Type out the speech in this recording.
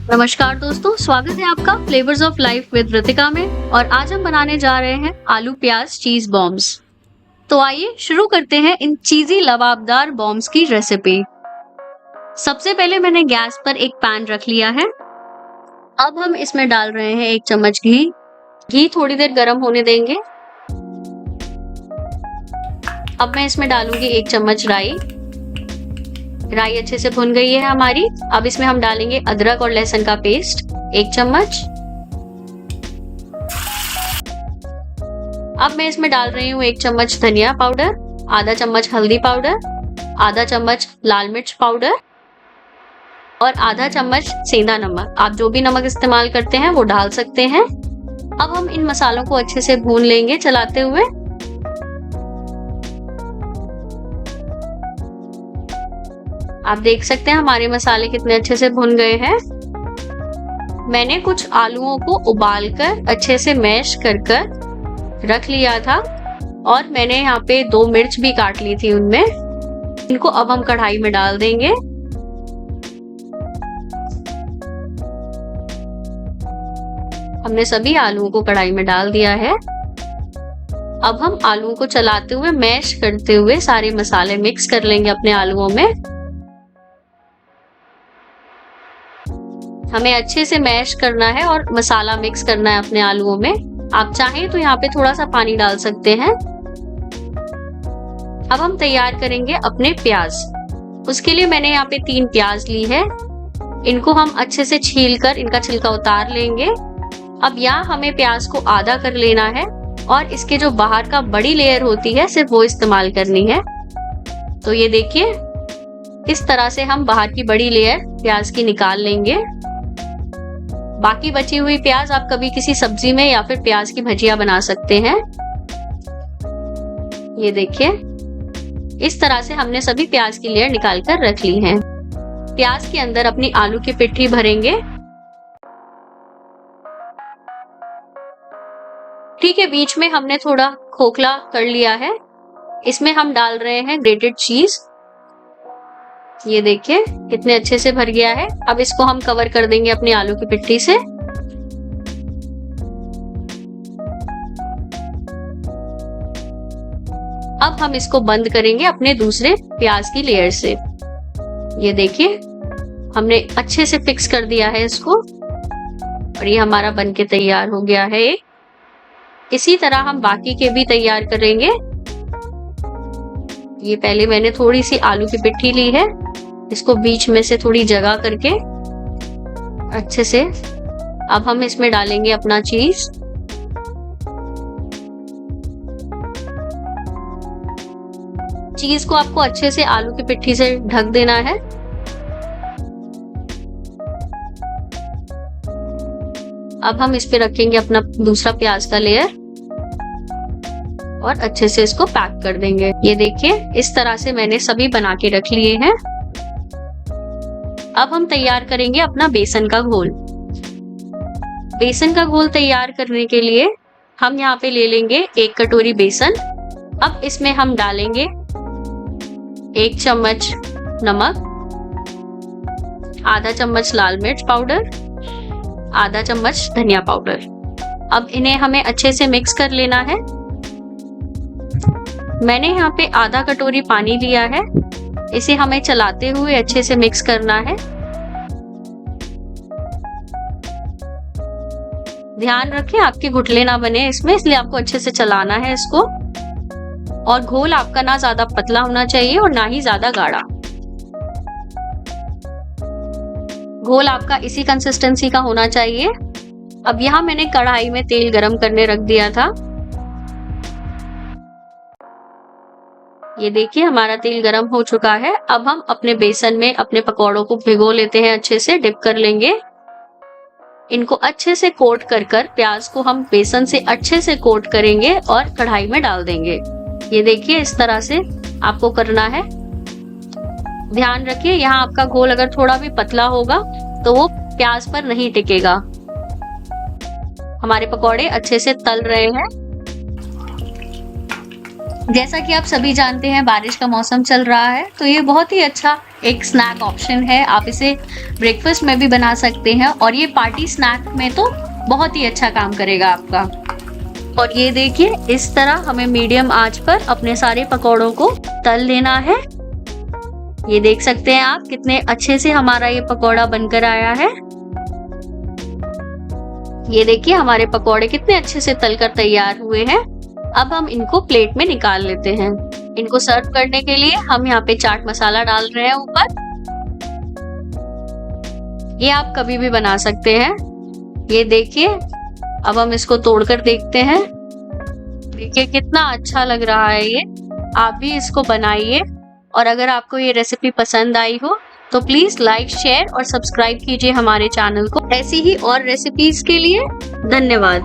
नमस्कार दोस्तों, स्वागत है आपका flavours of life with Ritika में। और आज हम बनाने जा रहे हैं आलू प्याज चीज बॉम्ब्स। तो आइए शुरू करते हैं इन चीजी लबाबदार बॉम्ब्स की रेसिपी। सबसे पहले मैंने गैस पर एक पैन रख लिया है। अब हम इसमें डाल रहे हैं 1 चम्मच घी। घी थोड़ी देर गर्म होने देंगे। अब मैं इसमें डालूंगी 1 चम्मच राई। राई अच्छे से भुन गई है हमारी। अब इसमें हम डालेंगे अदरक और लहसुन का पेस्ट 1 चम्मच। अब मैं इसमें डाल रही हूँ 1 चम्मच धनिया पाउडर, आधा चम्मच हल्दी पाउडर, आधा चम्मच लाल मिर्च पाउडर और आधा चम्मच सेंधा नमक। आप जो भी नमक इस्तेमाल करते हैं वो डाल सकते हैं। अब हम इन मसालों को अच्छे से भून लेंगे चलाते हुए। आप देख सकते हैं हमारे मसाले कितने अच्छे से भुन गए हैं। मैंने कुछ आलूओं को उबालकर अच्छे से मैश कर रख लिया था और मैंने यहाँ पे 2 मिर्च भी काट ली थी उनमें। इनको अब हम कढ़ाई में डाल देंगे। हमने सभी आलूओं को कढ़ाई में डाल दिया है। अब हम आलूओं को चलाते हुए मैश करते हुए सारे मसाले मिक्स कर लेंगे अपने आलूओं में। हमें अच्छे से मैश करना है और मसाला मिक्स करना है अपने आलूओं में। आप चाहें तो यहाँ पे थोड़ा सा पानी डाल सकते हैं। अब हम तैयार करेंगे अपने प्याज। उसके लिए मैंने यहाँ पे 3 प्याज ली है। इनको हम अच्छे से छीलकर इनका छिलका उतार लेंगे। अब यहाँ हमें प्याज को आधा कर लेना है और इसके जो बाहर का बड़ी लेयर होती है सिर्फ वो इस्तेमाल करनी है। तो ये देखिए, इस तरह से हम बाहर की बड़ी लेयर प्याज की निकाल लेंगे। बाकी बची हुई प्याज आप कभी किसी सब्जी में या फिर प्याज की भजिया बना सकते हैं। ये देखिए, इस तरह से हमने सभी प्याज की लेयर निकाल कर रख ली है। प्याज के अंदर अपनी आलू की पिट्ठी भरेंगे। ठीक है, बीच में हमने थोड़ा खोखला कर लिया है। इसमें हम डाल रहे हैं ग्रेटेड चीज। ये देखिए कितने अच्छे से भर गया है। अब इसको हम कवर कर देंगे अपनी आलू की पिट्ठी से। अब हम इसको बंद करेंगे अपने दूसरे प्याज की लेयर से। ये देखिए, हमने अच्छे से फिक्स कर दिया है इसको और ये हमारा बनके तैयार हो गया है। इसी तरह हम बाकी के भी तैयार करेंगे। ये पहले मैंने थोड़ी सी आलू की पिट्ठी ली है। इसको बीच में से थोड़ी जगह करके अच्छे से अब हम इसमें डालेंगे अपना चीज। चीज को आपको अच्छे से आलू की पिट्ठी से ढक देना है। अब हम इस पे रखेंगे अपना दूसरा प्याज का लेयर और अच्छे से इसको पैक कर देंगे। ये देखिए, इस तरह से मैंने सभी बना के रख लिए हैं। अब हम तैयार करेंगे अपना बेसन का घोल। बेसन का घोल तैयार करने के लिए हम यहाँ पे ले लेंगे 1 कटोरी बेसन। अब इसमें हम डालेंगे 1 चम्मच नमक, आधा चम्मच लाल मिर्च पाउडर, आधा चम्मच धनिया पाउडर। अब इन्हें हमें अच्छे से मिक्स कर लेना है। मैंने यहाँ पे आधा कटोरी पानी लिया है। इसे हमें चलाते हुए अच्छे से मिक्स करना है। ध्यान रखें आपके घुटले ना बने इसमें, इसलिए आपको अच्छे से चलाना है इसको। और घोल आपका ना ज्यादा पतला होना चाहिए और ना ही ज्यादा गाढ़ा। घोल आपका इसी कंसिस्टेंसी का होना चाहिए। अब यहाँ मैंने कढ़ाई में तेल गरम करने रख दिया था। ये देखिए, हमारा तेल गरम हो चुका है। अब हम अपने बेसन में अपने पकौड़ों को भिगो लेते हैं, अच्छे से डिप कर लेंगे। इनको अच्छे से कोट कर प्याज को हम बेसन से अच्छे से कोट करेंगे और कढ़ाई में डाल देंगे। ये देखिए, इस तरह से आपको करना है। ध्यान रखिए, यहाँ आपका घोल अगर थोड़ा भी पतला होगा तो वो प्याज पर नहीं टिकेगा। हमारे पकौड़े अच्छे से तल रहे हैं। जैसा कि आप सभी जानते हैं, बारिश का मौसम चल रहा है, तो ये बहुत ही अच्छा एक स्नैक ऑप्शन है, आप इसे ब्रेकफास्ट में भी बना सकते हैं और ये पार्टी स्नैक में तो बहुत ही अच्छा काम करेगा आपका। और ये देखिए, इस तरह हमें मीडियम आंच पर अपने सारे पकौड़ों को तल लेना है। ये देख सकते हैं आप कितने अच्छे से हमारा ये पकौड़ा बनकर आया है। ये देखिए हमारे पकौड़े कितने अच्छे से तलकर तैयार हुए हैं। अब हम इनको प्लेट में निकाल लेते हैं। इनको सर्व करने के लिए हम यहाँ पे चाट मसाला डाल रहे हैं ऊपर। ये आप कभी भी बना सकते हैं। ये देखिए, अब हम इसको तोड़कर देखते हैं। देखिए कितना अच्छा लग रहा है ये। आप भी इसको बनाइए और अगर आपको ये रेसिपी पसंद आई हो तो प्लीज लाइक, शेयर और सब्सक्राइब कीजिए हमारे चैनल को। ऐसी ही और रेसिपीज के लिए धन्यवाद।